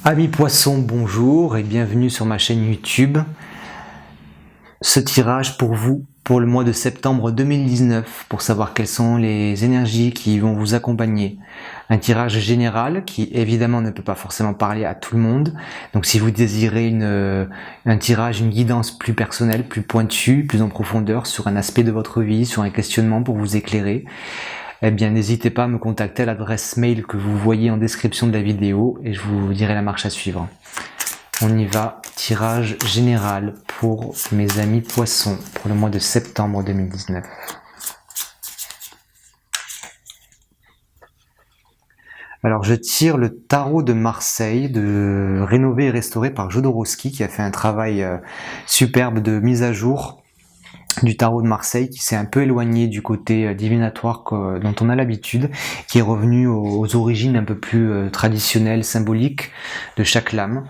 Amis poissons, bonjour et bienvenue sur ma chaîne YouTube. Ce tirage pour vous pour le mois de septembre 2019 pour savoir quelles sont les énergies qui vont vous accompagner. Un tirage général qui évidemment ne peut pas forcément parler à tout le monde. Donc si vous désirez un tirage, une guidance plus personnelle, plus pointue, plus en profondeur sur un aspect de votre vie, sur un questionnement pour vous éclairer, eh bien n'hésitez pas à me contacter à l'adresse mail que vous voyez en description de la vidéo et je vous dirai la marche à suivre. On y va, tirage général pour mes amis poissons pour le mois de septembre 2019. Alors je tire le tarot de Marseille, rénové et restauré par Jodorowsky qui a fait un travail superbe de mise à jour du tarot de Marseille, qui s'est un peu éloigné du côté divinatoire dont on a l'habitude, qui est revenu aux origines un peu plus traditionnelles, symboliques de chaque lame,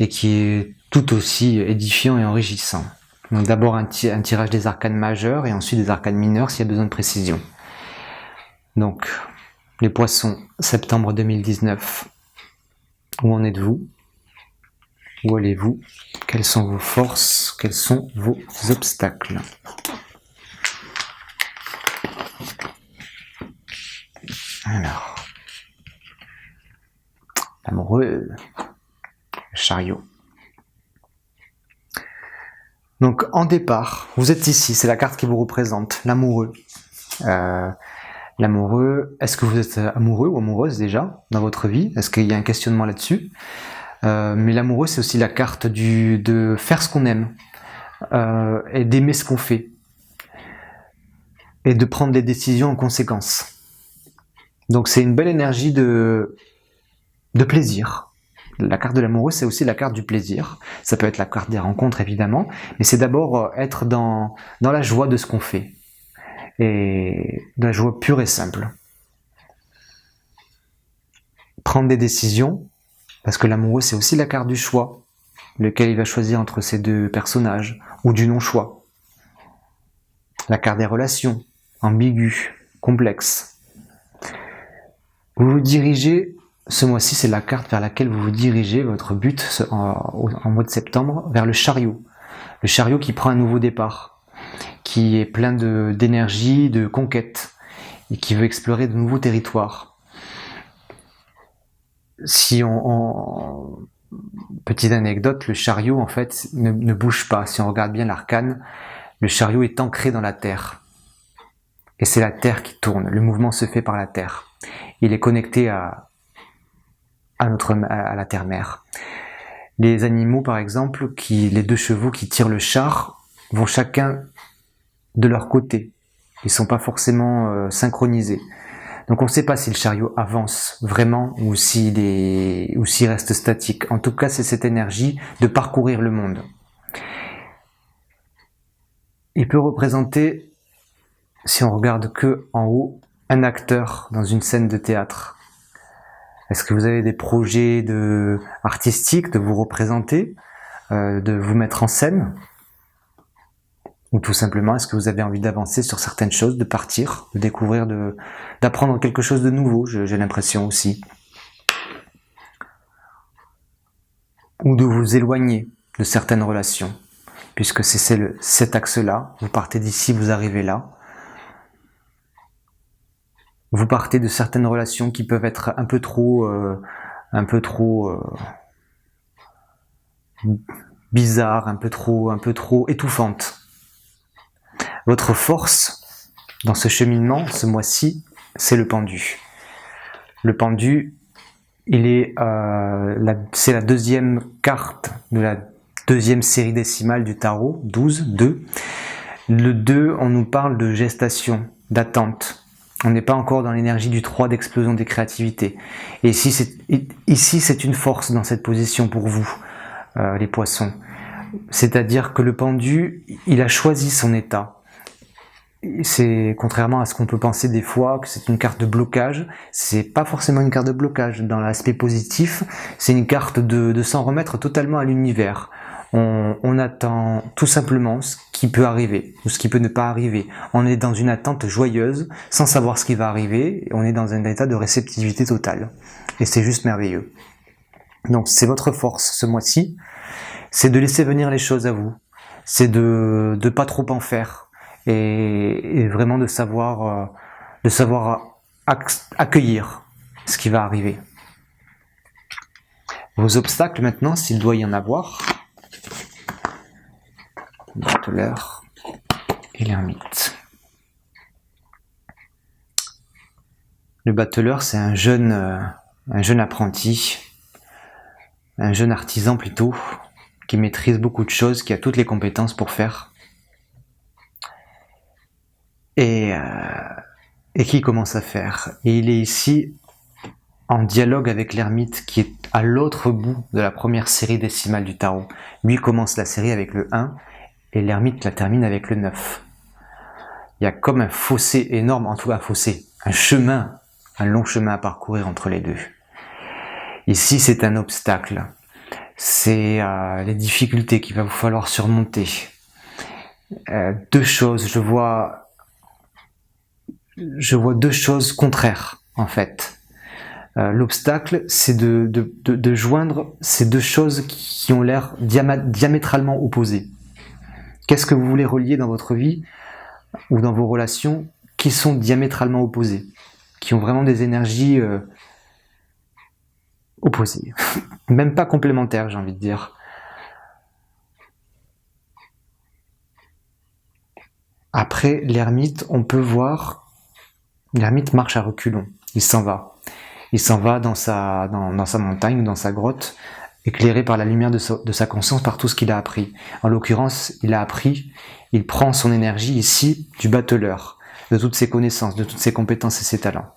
et qui est tout aussi édifiant et enrichissant. Donc d'abord un tirage des arcanes majeurs et ensuite des arcanes mineurs s'il y a besoin de précision. Donc les poissons, septembre 2019, où en êtes-vous? Où allez-vous? Quelles sont vos forces? Quels sont vos obstacles? Alors, l'amoureux, le chariot. Donc en départ, vous êtes ici, c'est la carte qui vous représente, l'amoureux. L'amoureux, est-ce que vous êtes amoureux ou amoureuse déjà dans votre vie? Est-ce qu'il y a un questionnement là-dessus? Mais l'amoureux, c'est aussi la carte de faire ce qu'on aime et d'aimer ce qu'on fait et de prendre des décisions en conséquence. Donc c'est une belle énergie de plaisir. La carte de l'amoureux, c'est aussi la carte du plaisir. Ça peut être la carte des rencontres, évidemment, mais c'est d'abord être dans la joie de ce qu'on fait et de la joie pure et simple. Prendre des décisions. Parce que l'amoureux, c'est aussi la carte du choix, lequel il va choisir entre ces deux personnages, ou du non-choix. La carte des relations, ambiguës, complexes. Vous vous dirigez, ce mois-ci, c'est la carte vers laquelle vous vous dirigez, votre but en mois de septembre, vers le chariot. Le chariot qui prend un nouveau départ, qui est plein d'énergie, de conquête, et qui veut explorer de nouveaux territoires. Si petite anecdote, le chariot en fait ne bouge pas. Si on regarde bien l'arcane, le chariot est ancré dans la terre. Et c'est la terre qui tourne. Le mouvement se fait par la terre. Il est connecté à la terre-mère. Les animaux, par exemple, les deux chevaux qui tirent le char, vont chacun de leur côté. Ils ne sont pas forcément synchronisés. Donc on ne sait pas si le chariot avance vraiment ou s'il reste statique. En tout cas, c'est cette énergie de parcourir le monde. Il peut représenter, si on regarde que en haut, un acteur dans une scène de théâtre. Est-ce que vous avez des projets artistiques de vous représenter, de vous mettre en scène? Ou tout simplement, est-ce que vous avez envie d'avancer sur certaines choses, de partir, de découvrir, d'apprendre quelque chose de nouveau, j'ai l'impression aussi. Ou de vous éloigner de certaines relations, puisque c'est cet axe-là, vous partez d'ici, vous arrivez là. Vous partez de certaines relations qui peuvent être un peu trop bizarres, un peu trop étouffantes. Votre force dans ce cheminement, ce mois-ci, c'est le pendu. Le pendu, c'est la deuxième carte de la deuxième série décimale du tarot, 12, 2. Le 2, on nous parle de gestation, d'attente. On n'est pas encore dans l'énergie du 3 d'explosion des créativités. Et ici, c'est une force dans cette position pour vous, les poissons. C'est-à-dire que le pendu, il a choisi son état. C'est contrairement à ce qu'on peut penser des fois que c'est une carte de blocage, c'est pas forcément une carte de blocage dans l'aspect positif, c'est une carte de s'en remettre totalement à l'univers, On attend tout simplement ce qui peut arriver ou ce qui peut ne pas arriver. On est dans une attente joyeuse sans savoir ce qui va arriver et on est dans un état de réceptivité totale. Et c'est juste merveilleux. Donc c'est votre force ce mois-ci, c'est de laisser venir les choses à vous, c'est de pas trop en faire et vraiment de savoir accueillir ce qui va arriver. Vos obstacles maintenant, s'il doit y en avoir, le battleur et l'ermite. Le battleur, c'est un jeune apprenti, un jeune artisan plutôt, qui maîtrise beaucoup de choses, qui a toutes les compétences pour faire, et qui commence à faire. Et il est ici en dialogue avec l'ermite qui est à l'autre bout de la première série décimale du tarot. Lui commence la série avec le 1 et l'ermite la termine avec le 9. Il y a comme un fossé énorme, en tout cas un fossé, un long chemin à parcourir entre les deux. Ici c'est un obstacle, c'est les difficultés qu'il va vous falloir surmonter. Deux choses, je vois deux choses contraires en fait. L'obstacle, c'est de joindre ces deux choses qui ont l'air diamétralement opposées. Qu'est-ce que vous voulez relier dans votre vie ou dans vos relations qui sont diamétralement opposées, qui ont vraiment des énergies opposées, même pas complémentaires, j'ai envie de dire. Après, l'ermite, on peut voir, l'ermite marche à reculons, il s'en va. Il s'en va dans sa montagne ou dans sa grotte, éclairé par la lumière de sa conscience, par tout ce qu'il a appris. En l'occurrence, il prend son énergie ici du battleur, de toutes ses connaissances, de toutes ses compétences et ses talents.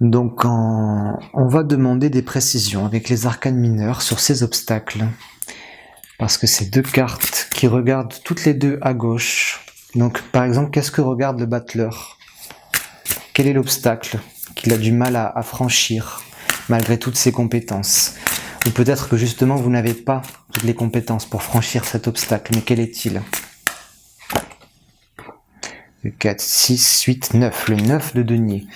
Donc on va demander des précisions avec les arcanes mineurs sur ces obstacles, parce que c'est deux cartes qui regardent toutes les deux à gauche. Donc par exemple, qu'est-ce que regarde le battleur ? Quel est l'obstacle qu'il a du mal à franchir, malgré toutes ses compétences? Ou peut-être que justement vous n'avez pas toutes les compétences pour franchir cet obstacle, mais quel est-il? Le 4, 6, 8, 9, le 9 de denier.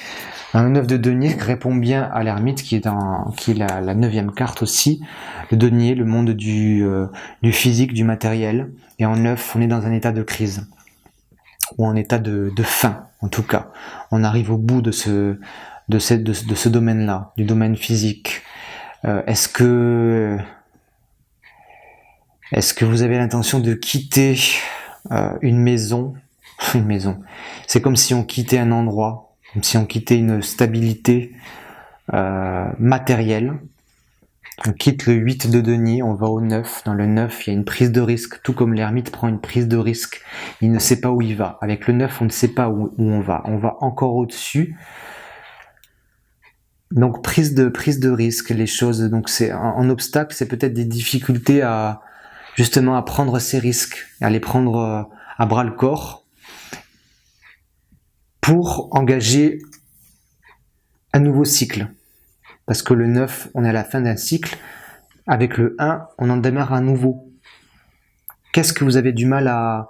Un 9 de denier répond bien à l'ermite qui est la 9e carte aussi. Le denier, le monde du physique, du matériel. Et en 9, on est dans un état de crise. Ou en état de fin, en tout cas. On arrive au bout de ce domaine-là, du domaine physique. Est-ce que vous avez l'intention de quitter une maison? C'est comme si on quittait un endroit, comme si on quittait une stabilité matérielle. On quitte le 8 de denier, on va au 9. Dans le 9, il y a une prise de risque, tout comme l'ermite prend une prise de risque. Il ne sait pas où il va. Avec le 9, on ne sait pas où on va. On va encore au-dessus. Donc prise de risque, les choses. Donc c'est en obstacle, c'est peut-être des difficultés à prendre ces risques, à les prendre à bras le corps pour engager un nouveau cycle. Parce que le 9, on est à la fin d'un cycle. Avec le 1, on en démarre un nouveau. Qu'est-ce que vous avez du mal à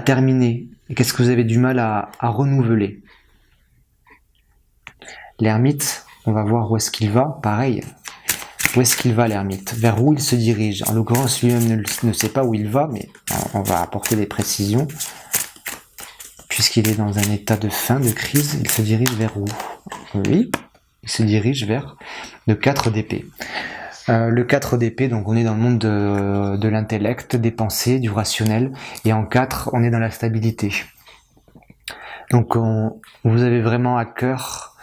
terminer? Et qu'est-ce que vous avez du mal à renouveler? L'ermite, on va voir où est-ce qu'il va. Pareil, où est-ce qu'il va l'ermite? Vers où il se dirige? En l'occurrence, lui-même ne sait pas où il va, mais on va apporter des précisions. Puisqu'il est dans un état de fin, de crise, il se dirige vers où? Oui, il se dirige vers le 4 d'épée. Le 4 d'épée, donc on est dans le monde de l'intellect, des pensées, du rationnel, et en 4, on est dans la stabilité. Donc vous avez vraiment à cœur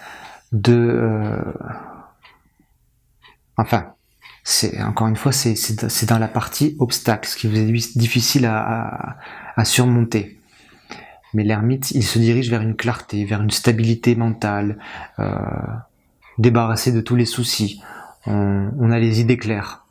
encore une fois, c'est dans la partie obstacle, ce qui vous est difficile à surmonter. Mais l'ermite, il se dirige vers une clarté, vers une stabilité mentale, débarrassé de tous les soucis. On a les idées claires.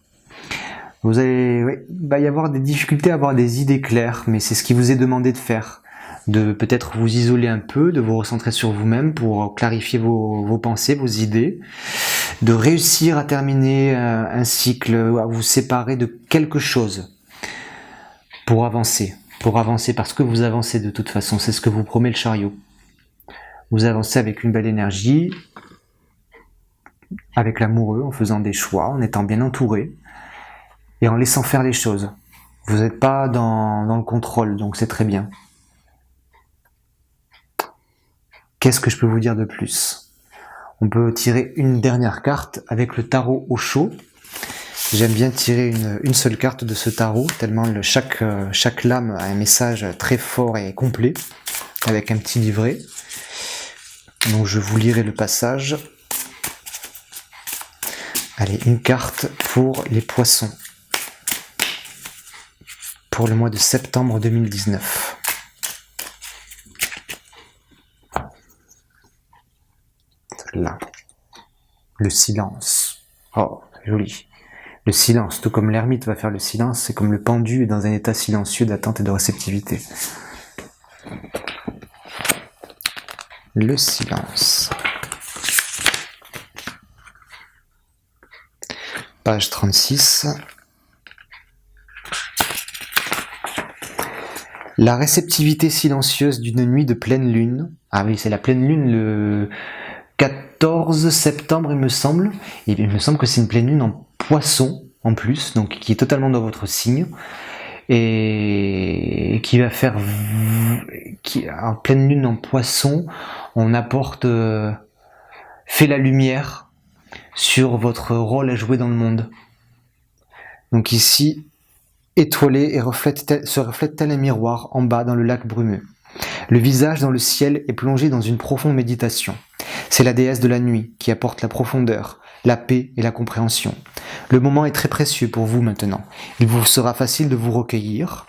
Il va y avoir des difficultés à avoir des idées claires, mais c'est ce qui vous est demandé de faire. De peut-être vous isoler un peu, de vous recentrer sur vous-même pour clarifier vos pensées, vos idées, de réussir à terminer un cycle, à vous séparer de quelque chose pour avancer parce que vous avancez de toute façon, c'est ce que vous promet le chariot. Vous avancez avec une belle énergie, avec l'amoureux, en faisant des choix, en étant bien entouré et en laissant faire les choses. Vous n'êtes pas dans le contrôle, donc c'est très bien. Qu'est-ce que je peux vous dire de plus? On peut tirer une dernière carte avec le tarot au chaud. J'aime bien tirer une seule carte de ce tarot, tellement chaque lame a un message très fort et complet, avec un petit livret. Donc je vous lirai le passage. Allez, une carte pour les poissons. Pour le mois de septembre 2019. Là. Le silence. Oh, joli. Le silence, tout comme l'ermite va faire le silence, c'est comme le pendu est dans un état silencieux d'attente et de réceptivité. Le silence. Page 36. La réceptivité silencieuse d'une nuit de pleine lune. Ah oui, c'est la pleine lune le 14 septembre, il me semble. Et il me semble que c'est une pleine lune en poisson, en plus, donc qui est totalement dans votre signe. Et qui va faire... en pleine lune en poisson, on apporte... fait la lumière sur votre rôle à jouer dans le monde. Donc ici... étoilé et se reflète tel un miroir en bas dans le lac brumeux. Le visage dans le ciel est plongé dans une profonde méditation. C'est la déesse de la nuit qui apporte la profondeur, la paix et la compréhension. Le moment est très précieux pour vous maintenant. Il vous sera facile de vous recueillir,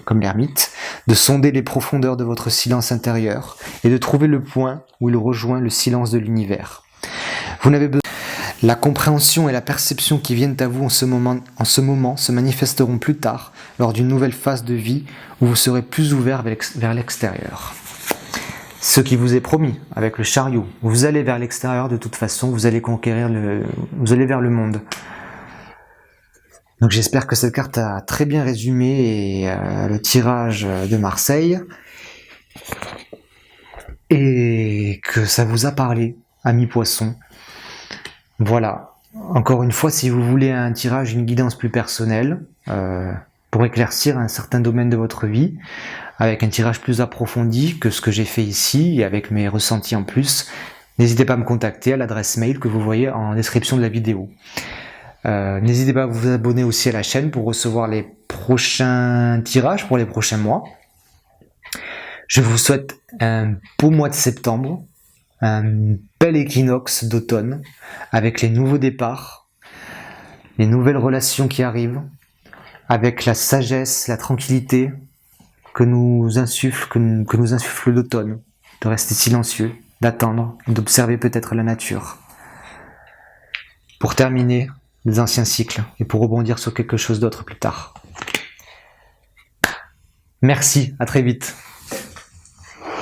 comme l'ermite, de sonder les profondeurs de votre silence intérieur et de trouver le point où il rejoint le silence de l'univers. Vous n'avez besoin. La compréhension et la perception qui viennent à vous en ce moment se manifesteront plus tard, lors d'une nouvelle phase de vie où vous serez plus ouvert vers l'extérieur. Ce qui vous est promis avec le chariot, vous allez vers l'extérieur de toute façon, vous allez vous allez vers le monde. Donc j'espère que cette carte a très bien résumé le tirage de Marseille et que ça vous a parlé, amis poissons. Voilà, encore une fois, si vous voulez un tirage, une guidance plus personnelle, pour éclaircir un certain domaine de votre vie, avec un tirage plus approfondi que ce que j'ai fait ici, et avec mes ressentis en plus, n'hésitez pas à me contacter à l'adresse mail que vous voyez en description de la vidéo. N'hésitez pas à vous abonner aussi à la chaîne pour recevoir les prochains tirages pour les prochains mois. Je vous souhaite un beau mois de septembre, un bel équinoxe d'automne, avec les nouveaux départs, les nouvelles relations qui arrivent, avec la sagesse, la tranquillité que nous insuffle l'automne, de rester silencieux, d'attendre, d'observer peut-être la nature. Pour terminer les anciens cycles et pour rebondir sur quelque chose d'autre plus tard. Merci, à très vite.